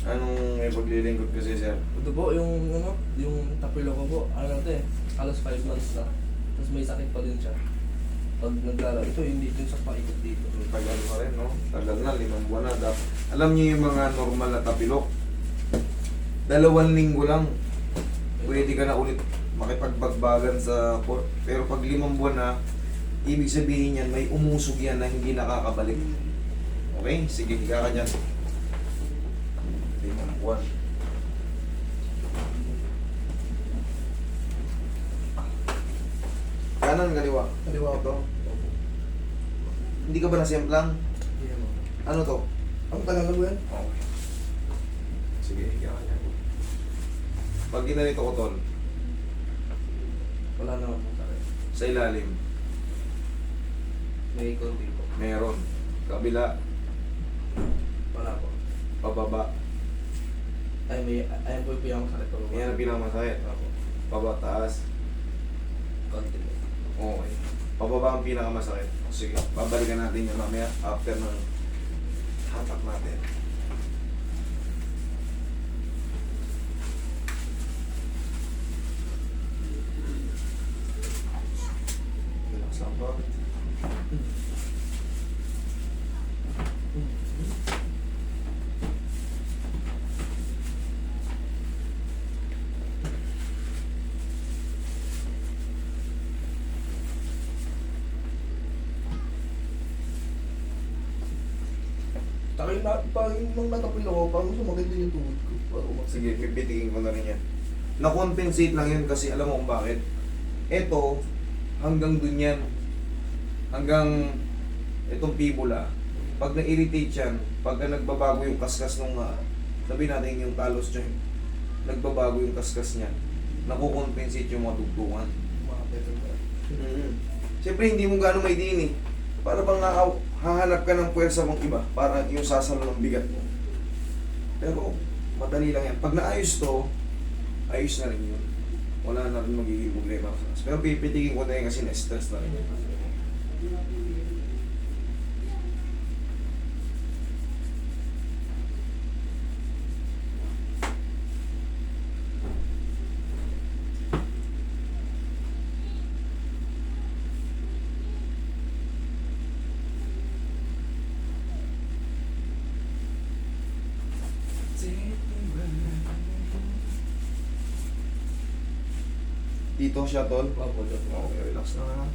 Anong may paglilingkod kasi, sir? Ito po, yung tapilo ko po, halos 5 months na. Tapos may sakit pa din siya. Pag naglalaro, ito hindi din sa paikot dito. Tagal pa rin, no? Tagal na, 5 buwan na. Alam niyo yung mga normal na tapilok? 2 linggo lang. Pwede ka na ulit makipagbagbagan sa court. Pero pag 5 buwan na, ibig sabihin yan, may umusog yan na hindi nakakabalik. Okay? Sige, higa ka dyan. 5 buwan. Kanan, kaliwa. Kaliwa Ito. po. Hindi ka ba nasemplang? Hindi naman. Ano to? Ang tagal na ba yan? Okay. Sige, higa ka dyan. Pag ginanito ko, tol, Wala naman po sakit. sa ilalim, May konti po. meron. Kabila, Wala po. pababa. Ayan po yung pinakamasakit po. Yan ang pinakamasakit. Ako. Pababa, taas. Konti po. Okay. Pababa ang pinakamasakit. Sige, babalikan natin yun mamaya after ng hatak natin. Relax lang po. Taka yung natapilo ko, parang sumakit din yung tuhod ko. Parang umakit. Sige, pipitikin ko na rin yan. Na-compensate lang yun kasi alam mo kung bakit. Ito, hanggang dun yan. Hanggang itong fibula. Pag na-irritate yan, pagka nagbabago yung kaskas nung, sabi natin yung talos joint, nagbabago yung kaskas niya, nakukompensate yung mga tugtungan. Umakit po. Siyempre hindi mo gano'ng may din eh. Para bang hahanap ka ng puwersa mong iba para yung sasalo ng bigat mo. Pero madali lang yan. Pag naayos to, ayos na rin yun. Wala na rin magiging problema. Pero pipitikin ko na yun kasi na-stress na rin. Dito siya, tol. Opo, Diyos. Okay, relax na naman.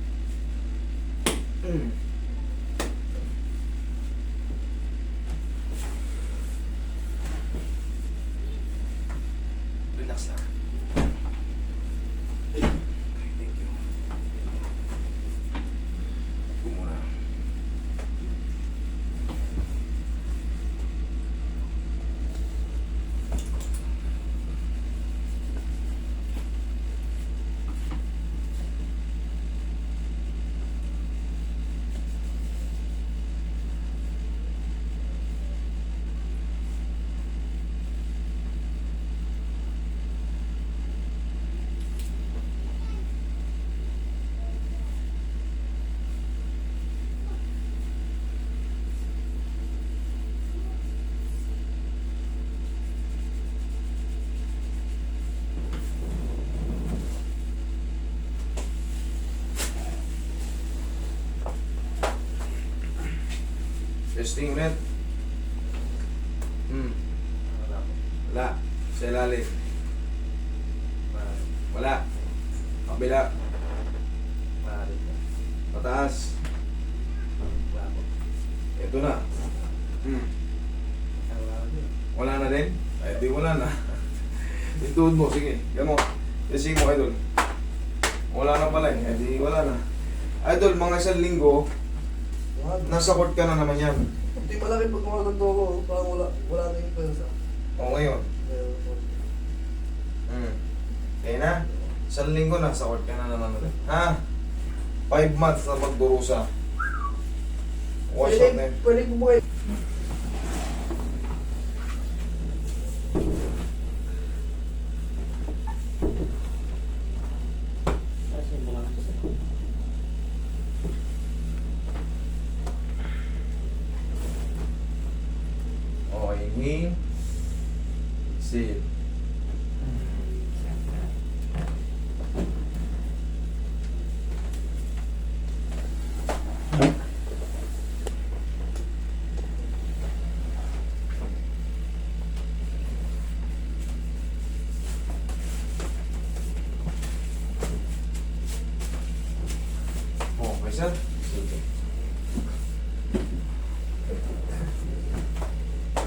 Relax na. Okay, thank you. Kumuna. Testing ulit. Wala po. Wala. Sa ilalim. Wala. Kabila. Maaari po. Pataas. Wala po. Ito na. Wala na din? Ay, di wala na. Yung tuhod mo, sige. Gamo. Testing mo, idol. Wala na pala eh. Di wala na. Idol, mga 1 linggo, nasa court ka na naman yan. Hindi malaki pag kumaganto ako, parang wala na yung pwersa. O ngayon. Kaya na. 1 linggo na, sa court ka na naman ulit. Ha? 5 months na magdurusa. Wash out na yun. Pwede po ba Okay, inhale. Exhale. Okay, sir.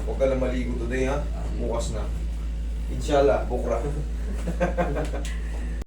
Huwag ka lang maligo today, ha? Bukas na. Inshallah, bukra.